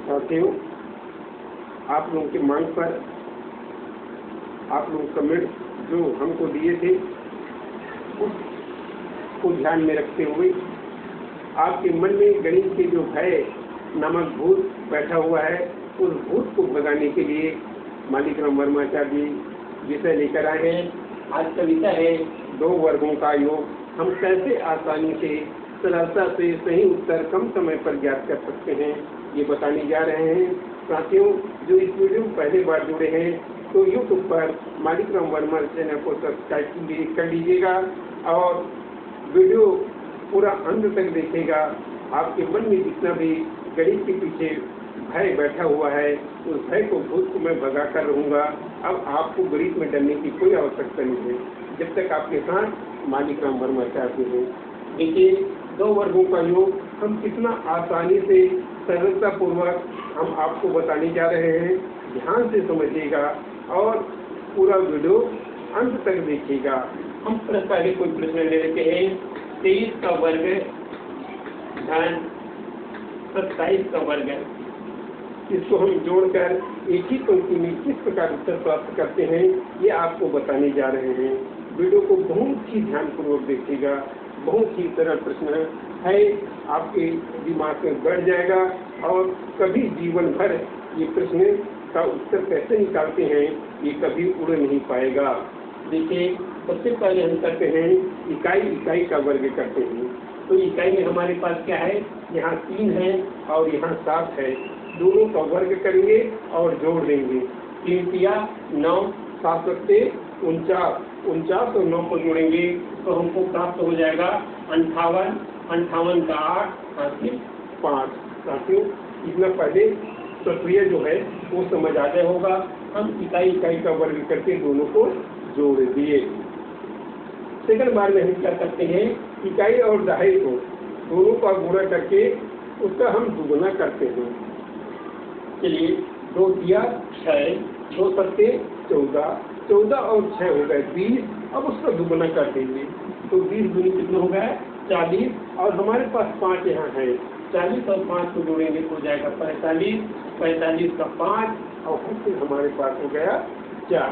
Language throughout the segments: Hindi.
साथियों, आप लोगों की मांग पर आप लोग कमेंट जो हमको दिए थे उसको ध्यान में रखते हुए आपके मन में गणित के जो भय नामक भूत बैठा हुआ है, उस भूत को भगाने के लिए मालिकराम वर्माचार्य जी विषय लेकर आए हैं। आज का विषय है दो वर्गों का योग। हम कैसे आसानी से सरलता से सही उत्तर कम समय पर ज्ञात कर सकते हैं, ये बताने जा रहे हैं। साथियों, जो इस वीडियो में पहली बार जुड़े हैं तो यूट्यूब पर मालिकराम वर्मा चैनल को सब्सक्राइब कर लीजिएगा और वीडियो पूरा अंत तक देखिएगा। आपके मन में जितना भी गणित के पीछे भय बैठा हुआ है, उस भय को भूत को मैं भगा कर रहूँगा। अब आपको गणित में डरने की कोई आवश्यकता नहीं है जब तक आपके साथ मालिकराम वर्मा चाहते हैं। देखिए, दो वर्गों का योग हम कितना आसानी से सरलता पूर्वक हम आपको बताने जा रहे हैं। ध्यान से समझिएगा और पूरा वीडियो अंत तक देखिएगा। हम पहले कोई प्रश्न ले लेते हैं। 23 का वर्ग धन 27 का वर्ग, इसको हम जोड़कर एक ही पंक्ति में किस प्रकार उत्तर प्राप्त करते हैं, ये आपको बताने जा रहे हैं। वीडियो को बहुत ही ध्यानपूर्वक देखिएगा। बहुत ही सरल प्रश्न है, आपके दिमाग में बढ़ जाएगा और कभी जीवन भर ये प्रश्न का उत्तर कैसे निकालते हैं ये कभी उड़ नहीं पाएगा। देखिए, सबसे पहले हम करते हैं इकाई का वर्ग करते हैं। तो इकाई में हमारे पास क्या है, यहाँ 3 है और यहाँ 7 है। दोनों का वर्ग करेंगे और जोड़ देंगे। 3 तिया 9, 7 सत्ते 49, 49 और 9 को जोड़ेंगे तो हमको प्राप्त हो जाएगा 58, 58 का 8 हासिल 5। साथियों, इतना पहले प्रक्रिया जो है वो समझ आ गया होगा। हम इकाई का वर्ग करके दोनों को जोड़ दिए। सेकंड बार में हम क्या करते हैं, इकाई और दहाई को दोनों का गुणा करके उसका हम दुगुना करते हैं। चलिए, 2 तिया 6, 2 सत्ते 14, 14 और 6 हो गए 20। अब उसका दुगुना कर देंगे तो 20 दूनी कितना हो गया, 40। और हमारे पास 5 यहाँ है। 40 और 5 को जोड़ेंगे तो हो जाएगा 45, 45 का 5 और फिर हमारे पास हो गया 4।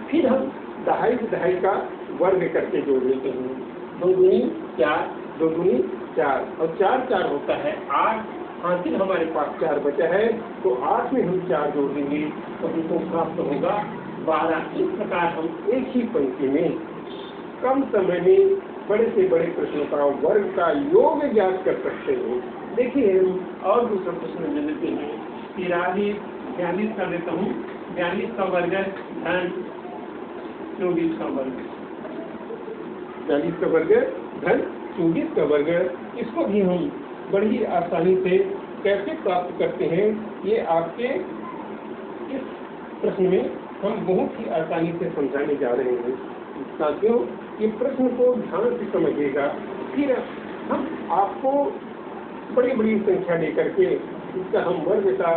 फिर हम दहाई का वर्ग करके जोड़ लेते हैं। 2 दूनी 4, 2 दूनी 4 और 4 4 होता है 8। हासिल हमारे पास 4 बचा है तो 8 में हम 4 जोड़ देंगे तो हमको प्राप्त होगा 12। इस प्रकार हम एक ही पंक्ति में कम समय में बड़े से बड़े प्रश्नों का वर्ग का योग ज्ञात कर सकते हैं। देखिए, हम और दूसरा प्रश्न ले लेते हैं। 42 कर देता हूँ। 42 का वर्ग धन 24 का वर्ग, 42 का वर्ग धन 24 का वर्ग। इसको भी हम बड़ी आसानी से कैसे प्राप्त करते हैं, ये आपके इस प्रश्न में हम बहुत ही आसानी से समझाने जा रहे हैं। साथियों, ये प्रश्न को ध्यान से समझिएगा। फिर हम आपको बड़ी बड़ी संख्या लेकर के इसका हम वर्ग का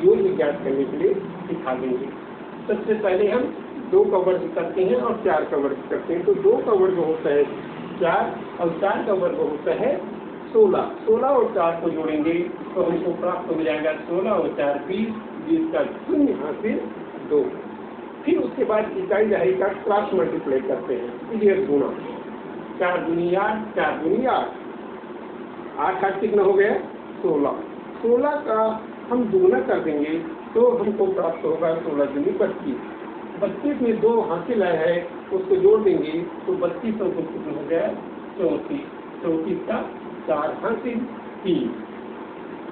योग ज्ञात करने के लिए सिखा देंगे। सबसे पहले हम 2 का वर्ग करते हैं और 4 का वर्ग करते हैं। तो 2 का वर्ग होता है 4 और 4 का वर्ग होता है 16। 16 और 4 को जोड़ेंगे तो हमको प्राप्त हो जाएगा 16 और 4 20, 20 का 0 हासिल 2। फिर उसके बाद इकाई दहाई का क्रॉस मल्टीप्लाई करते हैं, ये गुणा। 4 दूनी 8, 4 दूनी 8, 8 8 कितना हो गया 16। 16 का हम दुगुना कर देंगे तो हमको प्राप्त होगा 16 दूनी 32। 32 में 2 हासिल आया है, उसको जोड़ देंगे तो 32 और कितना हो गया 34। 34 का 4 हासिल 3।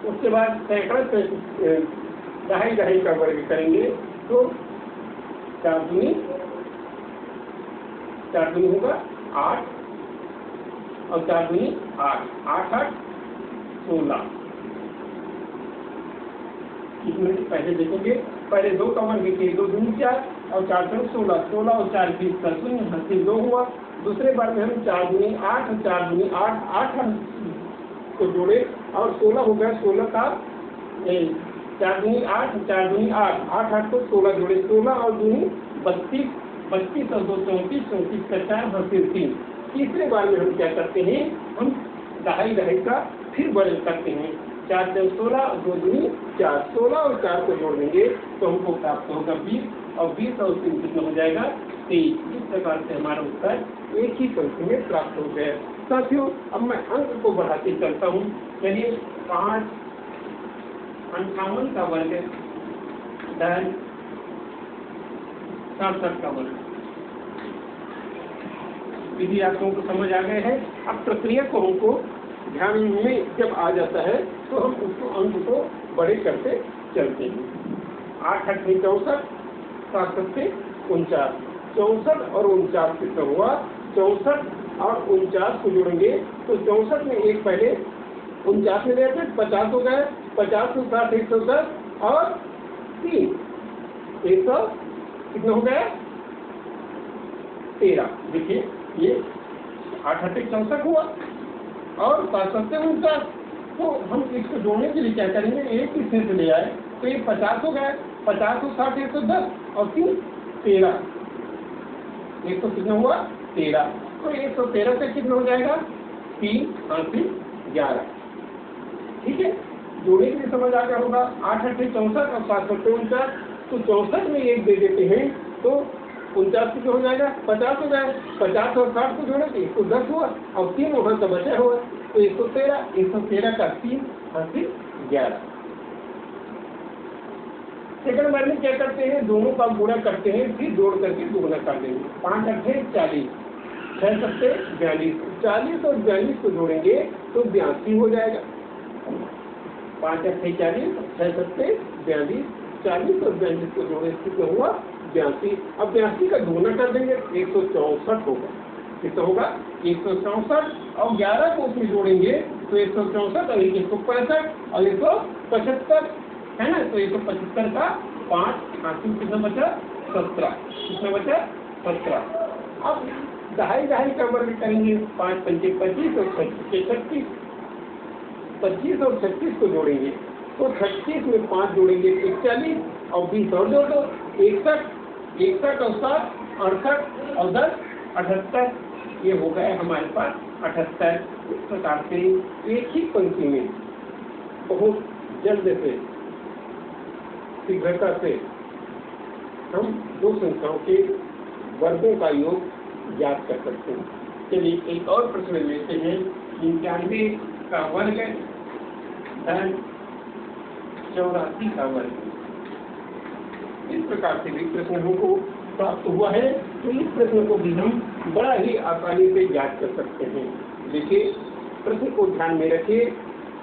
उसके बाद सैकड़ा दहाई का वर्ग करेंगे तो 4 दूनी होगा 8 और 4 दूनी 8, 8 8 16। पहले देखेंगे, पहले 2 का वर्ग किए, 2 दूनी 4 और 4 दूनी 16, 16 और 4 20 का 0 हासिल 2 हुआ। दूसरे बार में हम 4 दूनी 8 और 4 दूनी 8, 8 को जोड़े और 16 हो गया। 16 का 4 दूनी 8, 4 दूनी 8, 8 8 को 16 जोड़े, 16 और दूनी 32, 32 और 2 34, 34 का 4 हासिल 3। तीसरे बार में हम क्या करते हैं, हम दहाई का फिर वर्ग करते हैं। 4 × 16 और 2 दूनी 4, 16 और 4 को जोड़ देंगे तो हमको प्राप्त होगा 20 और 20 और 3 कितना हो जाएगा 23। इस प्रकार से हमारा उत्तर एक ही पंक्ति में प्राप्त हो गया। साथियों अब मैं अंक को बढ़ाते चलता हूँ। चलिए 5 58 का वर्ग 67 का वर्ग। विधि आप लोगों को समझ आ गए हैं। अब प्रक्रिया को हमको ध्यान में जब आ जाता है तो हम उसको अंक को बड़े करते चलते हैं। 8 × 8 = 64, 7 × 7 = 49, 64 और 49 कितना हुआ 64 और 49 को जोड़ेंगे तो 64 में एक पहले 49 में रहते 50 हो गए, 50 को 60 110 और 3 100 कितना हो गया 13। देखिए ये 8 × 8 = 64 हुआ और 7 × 7 = 49। तो हम इसको जोड़ने के लिए क्या करेंगे, एक ही से ले आए तो ये 50 हो गया, 50 को 60 110 और 3 13, 100 कितना हुआ 13। तो 113 से कितना हो जाएगा 3 8 11। ठीक है, जोड़ने के लिए समझ आ गया होगा। 8 × 8 = 64 और 7 × 7 = 49। तो 64 में एक दे देते हैं तो 49 कितना हो जाएगा 50 हो गया, 50 और 60 को जोड़े तो 110 हुआ और 3 वहाँ का बचा हुआ तो 113, 113 का 3 8 11। सेकंड बार में क्या करते हैं, दोनों का गुणा करते हैं फिर जोड़ करके दुगुना कर देंगे। 5 × 8 = 40, 6 × 7 = 42, 40 और 42 को जोड़ेंगे तो 82 हो जाएगा। 5 × 8 = 40, 6 × 7 = 42, 40 और 42 को जोड़े कितना हुआ 82। अब 82 का दुगुना कर देंगे 164 होगा। कितना होगा 164 और 11 को उसमें जोड़ेंगे तो 164 और 165 और 175 है ना। तो 175 का 5 हासिल कितना बचा 17, कितना बचा 17। अब दहाई का वर्ग करेंगे, 5 × 5 = 25 और 6 × 36, 25 और 36 को जोड़ेंगे तो 36 में 5 जोड़ेंगे 41 और 20 और जोड़ दो 61, 61 और 7 68 और 10 78। ये हो गया हमारे पास 78। इस प्रकार से एक ही पंक्ति में बहुत जल्द से शीघ्रता से हम दो संख्याओं के वर्गों का योग याद कर सकते हैं। चलिए एक और प्रश्न लेते हैं। 95 का वर्ग 84 का वर्ग। इस प्रकार से भी प्रश्न हमको प्राप्त हुआ है तो इस प्रश्न को भी हम बड़ा ही आसानी से याद कर सकते हैं। देखिए प्रश्न को ध्यान में रखिए,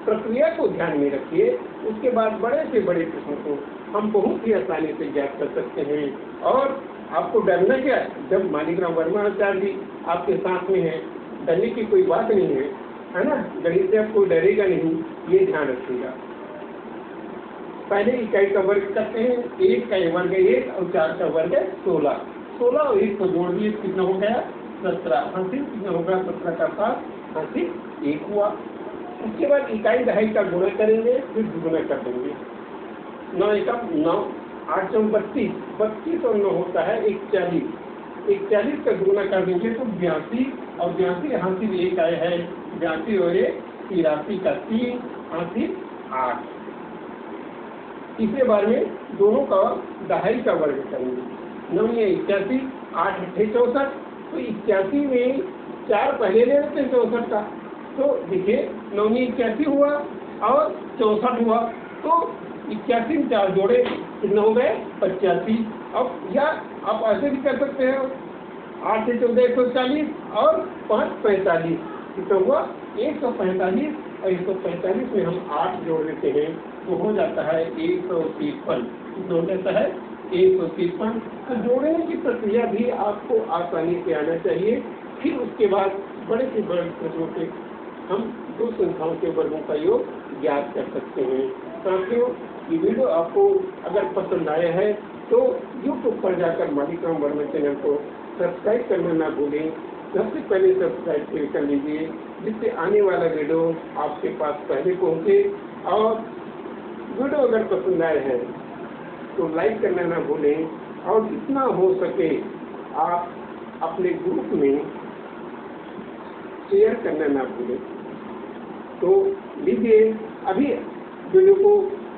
प्रक्रिया को ध्यान में रखिए, उसके बाद बड़े से बड़े प्रश्न को हम बहुत ही आसानी से याद कर सकते हैं। और आपको डरना क्या है, जब मालीग्राम वर्मा आचार्य जी आपके साथ में है, डरने की कोई बात नहीं है ना। गणित से आप कोई डरेगा नहीं, ये ध्यान रखिएगा। पहले इकाई का वर्ग करते हैं, 1 का वर्ग 1 और 4 का वर्ग 16, 16 और 1 को जोड़ दिए कितना हो गया 17, हासिल कितना होगा 17 का 7 हासिल 1 हुआ। उसके बाद इकाई दहाई का गुणा करेंगे फिर दुगुना कर देंगे। 9 × 1 = 9, 8 × 4 = 32, 32 और 9 होता है 41, 41 का दुगुना कर देंगे तो 82 और 82 हासिल 1 आया है, 82 और 1 83 का 3 हासिल 8। तीसरे बार में दोनों का दहाई का वर्ग करेंगे। 9 × 81, 8 × 8 = 64, तो 81 में 4 पहले ले लेते हैं 64 का, तो देखिए 9 × 81 हुआ और 64 हुआ तो 81 में 4 जोड़े कितना हो गए 85। अब या आप ऐसे भी कर सकते हैं, 8 से 14 140 और 5 45, कितना हुआ 145 और 145 में हम 8 जोड़ देते हैं तो हो जाता है 153। कितना हो जाता है 153। तो जोड़ने की प्रक्रिया भी आपको आसानी से आना चाहिए। फिर उसके बाद बड़े से बड़े प्रश्नों के हम दो संख्याओं के वर्गों का योग याद कर सकते हैं। साथियों ये वीडियो आपको अगर पसंद आया है तो YouTube पर जाकर मालीग्राम वर्मा चैनल को सब्सक्राइब करना ना भूलें। सबसे पहले सब्सक्राइब कर लीजिए जिससे आने वाला वीडियो आपके पास पहले पहुंचे। और वीडियो अगर पसंद आए हैं तो लाइक करना ना भूलें और जितना हो सके आप अपने ग्रुप में शेयर करना ना भूलें। तो लीजिए अभी वीडियो को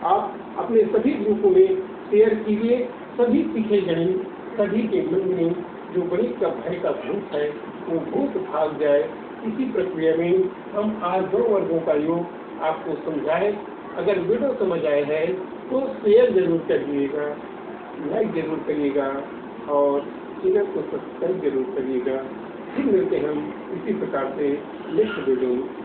आप अपने सभी ग्रुपों में शेयर कीजिए। सभी सीखे गणित, सभी के मन में जो गणित का भय का भूत है वो भूत भाग जाए। इसी प्रक्रिया में हम आज 2 वर्गों का योग आपको समझाए। अगर वीडियो समझ आए है तो शेयर जरूर करिएगा, लाइक जरूर करिएगा और चैनल को सब्सक्राइब जरूर करिएगा। फिर मिलते हैं हम इसी प्रकार से नेक्स्ट वीडियो में।